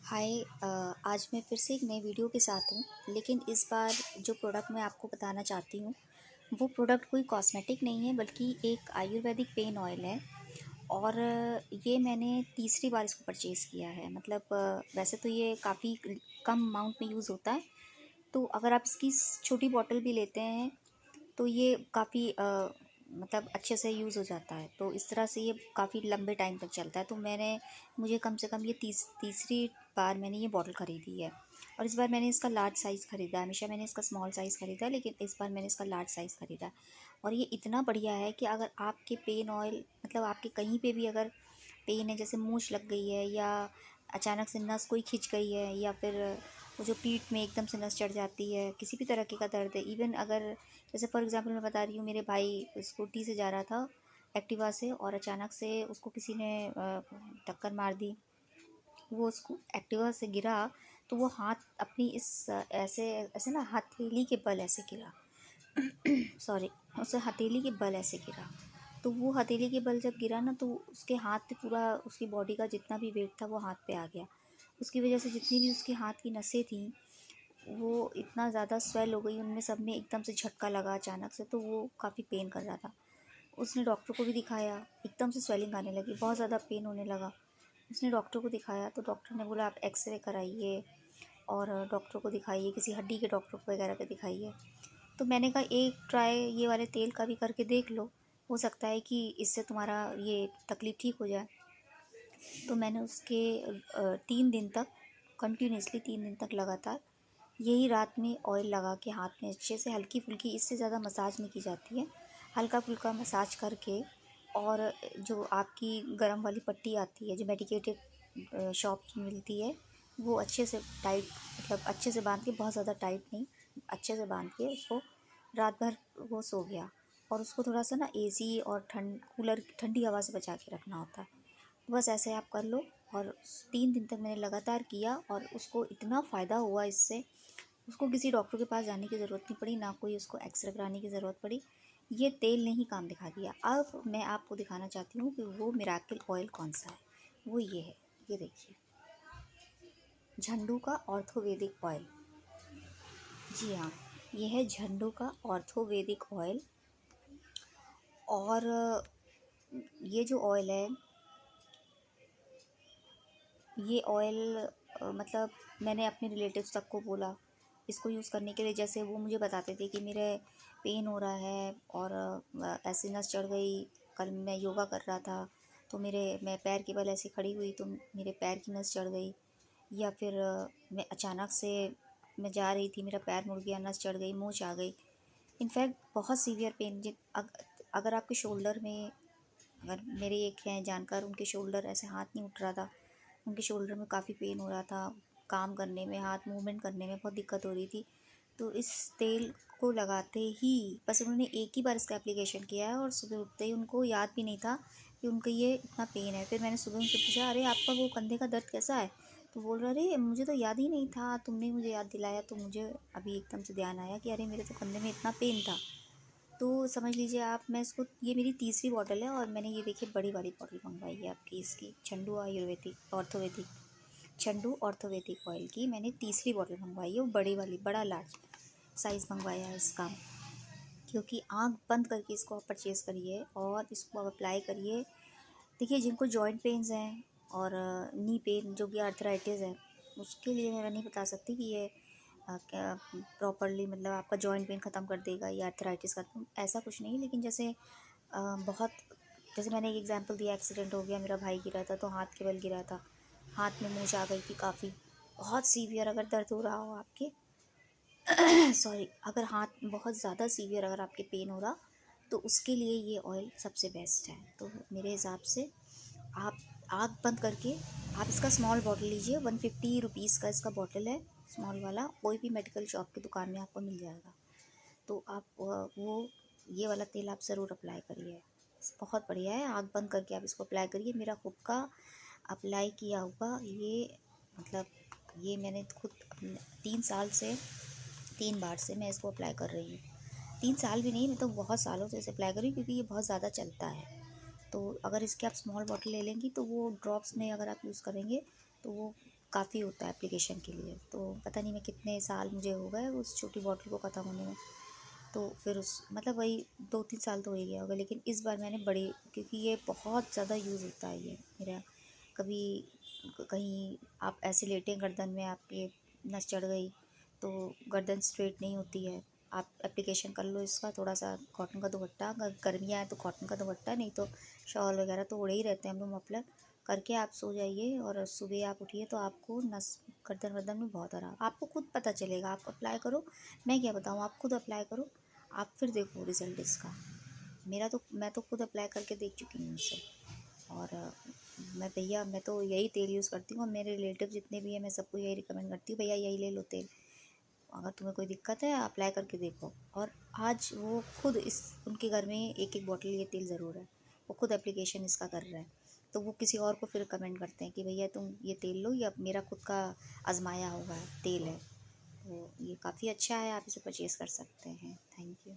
हाय। आज मैं फिर से एक नई वीडियो के साथ हूँ। लेकिन इस बार जो प्रोडक्ट मैं आपको बताना चाहती हूँ वो प्रोडक्ट कोई कॉस्मेटिक नहीं है, बल्कि एक आयुर्वेदिक पेन ऑयल है। और ये मैंने तीसरी बार इसको परचेज़ किया है। मतलब वैसे तो ये काफ़ी कम अमाउंट में यूज़ होता है। तो अगर आप इसकी छोटी बॉटल भी लेते हैं तो ये काफ़ी मतलब अच्छे से यूज़ हो जाता है। तो इस तरह से ये काफ़ी लंबे टाइम तक चलता है। तो मुझे कम से कम ये तीसरी बार मैंने ये बॉटल ख़रीदी है। और इस बार मैंने इसका लार्ज साइज़ ख़रीदा है। हमेशा मैंने इसका स्मॉल साइज़ ख़रीदा है, लेकिन इस बार मैंने इसका लार्ज साइज़ ख़रीदा है। और ये इतना बढ़िया है कि अगर आपके पेन ऑयल मतलब आपके कहीं पे भी अगर पेन है, जैसे मूंछ लग गई है या अचानक से नस कोई खिंच गई है, या फिर वो जो पीठ में एकदम से नस चढ़ जाती है, किसी भी तरह का दर्द है। इवन अगर जैसे फॉर एग्जांपल मैं बता रही हूँ, मेरे भाई स्कूटी से जा रहा था एक्टिवा से, और अचानक से उसको किसी ने टक्कर मार दी। वो उसको एक्टिवा से गिरा तो वो हाथ अपनी इस ऐसे ऐसे ना हथेली के बल ऐसे गिरा। सॉरी, उसे हथेली के बल ऐसे गिरा। तो वो हथेली के बल जब गिरा ना, तो उसके हाथ पे पूरा उसकी बॉडी का जितना भी वेट था वो हाथ पे आ गया। उसकी वजह से जितनी भी उसके हाथ की नसें थी वो इतना ज़्यादा स्वेल हो गई, उनमें सब में एकदम से झटका लगा अचानक से। तो वो काफ़ी पेन कर रहा था। उसने डॉक्टर को भी दिखाया, एकदम से स्वेलिंग आने लगी, बहुत ज़्यादा पेन होने लगा। उसने डॉक्टर को दिखाया तो डॉक्टर ने बोला आप एक्सरे कराइए और डॉक्टर को दिखाइए, किसी हड्डी के डॉक्टर को वगैरह को दिखाइए। तो मैंने कहा एक ट्राई ये वाले तेल का भी करके देख लो, हो सकता है कि इससे तुम्हारा ये तकलीफ़ ठीक हो जाए। तो मैंने उसके 3 दिन तक कंटिन्यूसली 3 दिन तक लगातार यही रात में ऑयल लगा के हाथ में अच्छे से हल्की फुल्की, इससे ज़्यादा मसाज नहीं की जाती है, हल्का फुल्का मसाज करके। और जो आपकी गरम वाली पट्टी आती है जो मेडिकेटेड शॉप में मिलती है, वो अच्छे से टाइट, मतलब अच्छे से बांध के, बहुत ज़्यादा टाइट नहीं, अच्छे से बांध के उसको रात भर वो सो गया। और उसको थोड़ा सा ना एसी और कूलर ठंडी हवा से बचा के रखना होता है। बस ऐसे आप कर लो। और 3 दिन तक मैंने लगातार किया और उसको इतना फ़ायदा हुआ इससे, उसको किसी डॉक्टर के पास जाने की ज़रूरत नहीं पड़ी, ना कोई उसको एक्सरे कराने की ज़रूरत पड़ी। ये तेल ने ही काम दिखा दिया। अब मैं आपको दिखाना चाहती हूँ कि वो मिराकिल ऑयल कौन सा है। वो ये है, ये देखिए, झंडू का ऑर्थोवेदिक ऑयल। जी हाँ, ये है झंडू का ऑर्थोवेदिक ऑयल। और ये जो ऑयल है, ये ऑयल मतलब मैंने अपने रिलेटिव्स तक को बोला इसको यूज़ करने के लिए। जैसे वो मुझे बताते थे कि मेरे पेन हो रहा है और ऐसे नस चढ़ गई, कल मैं योगा कर रहा था तो मैं पैर के बल ऐसे खड़ी हुई तो मेरे पैर की नस चढ़ गई। या फिर मैं अचानक से मैं जा रही थी, मेरा पैर मुड़ गया, नस चढ़ गई, मूंछ आ गई। इनफैक्ट बहुत सीवियर पेन अगर आपके शोल्डर में, अगर मेरे एक हैं जानकर, उनके शोल्डर ऐसे हाथ नहीं उठ रहा था, उनके शोल्डर में काफ़ी पेन हो रहा था, काम करने में, हाथ मूवमेंट करने में बहुत दिक्कत हो रही थी। तो इस तेल को लगाते ही बस उन्होंने एक ही बार इसका एप्लीकेशन किया है और सुबह उठते ही उनको याद भी नहीं था कि उनका ये इतना पेन है। फिर मैंने सुबह उनसे पूछा, अरे आपका वो कंधे का दर्द कैसा है? तो बोल रहा, अरे मुझे तो याद ही नहीं था, तुमने मुझे याद दिलाया तो मुझे अभी एकदम से ध्यान आया कि अरे मेरे तो कंधे में इतना पेन था। तो समझ लीजिए आप, मैं इसको, ये मेरी तीसरी बॉटल है और मैंने ये देखिए बड़ी वाली बॉटल मंगवाई है आपकी, इसकी झंडू आयुर्वेदिक ऑर्थोवेदिक, झंडू ऑर्थोवेदिक ऑयल की मैंने तीसरी बॉटल मंगवाई है। वो बड़ी वाली, बड़ा लार्ज साइज़ मंगवाया है इसका। क्योंकि आँख बंद करके इसको आप परचेज़ करिए और इसको आप अप्लाई करिए। देखिए जिनको जॉइंट पेन्स हैं और नी पेन जो कि आर्थराइटिस है, उसके लिए मैं नहीं बता सकती कि ये क्या प्रॉपरली मतलब आपका जॉइंट पेन ख़त्म कर देगा या आर्थराइटिस ख़त्म, ऐसा कुछ नहीं। लेकिन जैसे बहुत, जैसे मैंने एक एग्जांपल दिया, एक्सीडेंट हो गया, मेरा भाई गिरा था तो हाथ के बल गिरा था, हाथ में मूंछ आ गई थी काफ़ी, बहुत सीवियर अगर दर्द हो रहा हो आपके सॉरी, अगर हाथ बहुत ज़्यादा सीवियर अगर आपके पेन हो रहा, तो उसके लिए ये ऑयल सबसे बेस्ट है। तो मेरे हिसाब से आप आँख बंद करके आप इसका स्मॉल बॉटल लीजिए। 150 रुपीज़ का इसका बॉटल है, स्मॉल वाला, कोई भी मेडिकल शॉप की दुकान में आपको मिल जाएगा। तो आप वो ये वाला तेल आप ज़रूर अप्लाई करिए, बहुत बढ़िया है। आँख बंद करके आप इसको अप्लाई करिए। मेरा खुद का अप्लाई किया हुआ ये, मतलब ये मैंने खुद 3 साल से 3 बार से मैं इसको अप्लाई कर रही हूँ। 3 साल भी नहीं, मैं तो बहुत सालों से इसे अप्लाई कर रही हूँ, क्योंकि ये बहुत ज़्यादा चलता है। तो अगर इसके आप स्मॉल बॉटल ले लेंगी तो वो ड्रॉप्स में अगर आप यूज़ करेंगे तो वो काफ़ी होता है एप्लीकेशन के लिए। तो पता नहीं मैं कितने साल मुझे हो गए उस छोटी बॉटल को ख़त्म होने में। तो फिर उस मतलब वही 2-3 साल तो हो ही गया होगा, लेकिन इस बार मैंने बड़ी, क्योंकि ये बहुत ज़्यादा यूज़ होता है ये मेरा। कभी कहीं आप ऐसे लेटे गर्दन में आपके नस चढ़ गई तो गर्दन स्ट्रेट नहीं होती है, आप एप्लीकेशन कर लो इसका थोड़ा सा कॉटन का दुपट्टा, अगर गर्मियाँ हैं तो कॉटन का दुपट्टा, नहीं तो शॉल वगैरह तो ओढ़े ही रहते हैं हम लोग, मफलर करके आप सो जाइए और सुबह आप उठिए तो आपको नस गर्दन वर्दन में बहुत आराम, आपको खुद पता चलेगा। आप अप्लाई करो, मैं क्या बताऊँ, आप खुद अप्लाई करो, आप फिर देखो रिज़ल्ट इसका। मैं तो खुद अप्लाई करके देख चुकी हूँ इसे। और मैं तो यही तेल यूज़ करती हूँ, और मेरे रिलेटिव जितने भी हैं मैं सबको यही रिकमेंड करती हूँ, भैया यही ले लो तेल, अगर तुम्हें कोई दिक्कत है अप्लाई करके देखो। और आज वो खुद इस उनके घर में एक एक बॉटल ये तेल ज़रूर है, वो खुद एप्लीकेशन इसका कर रहे हैं, तो वो किसी और को फिर कमेंट करते हैं कि भैया तुम ये तेल लो, या मेरा खुद का आजमाया हुआ है तेल है। तो ये काफ़ी अच्छा है, आप इसे परचेज़ कर सकते हैं। Thank you.